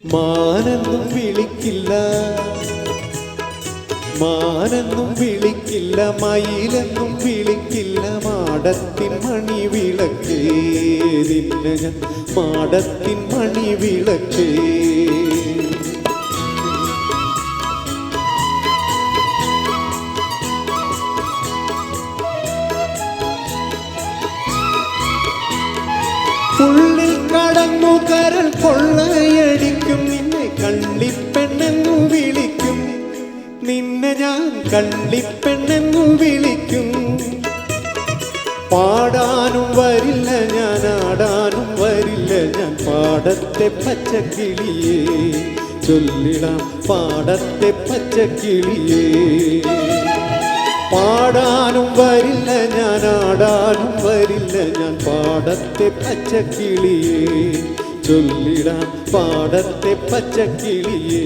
മാനെന്നും വിളിക്കില്ല, മാനെന്നും വിളിക്കില്ല, മയിലെന്നും വിളിക്കില്ല, മാടത്തിൻ മണി വിളക്കേ നിന്നെ ഞാൻ മാടത്തിൻ മണി വിളക്കേ. ഉള്ളിൽ കടന്നു കരൾ കൊള്ളയടിക്കും, നിന്നെ കള്ളിപ്പെണ്ണെന്നു വിളിക്കും, നിന്നെ ഞാൻ കള്ളിപ്പെണ്ണെന്നു വിളിക്കും. പാടാനും വരില്ല ഞാൻ, ആടാനും വരില്ല ഞാൻ, പാടത്തെ പച്ചക്കിളിയേ ചൊല്ലിടാം പാടത്തെ പച്ചക്കിളിയേ. പാടാനും വരില്ല ഞാൻ, ആടാനും വരില്ല ഞാൻ, പാടത്തെ പച്ചക്കിളിയേ ചൊല്ലിടാം പാടത്തെ പച്ചക്കിളിയേ.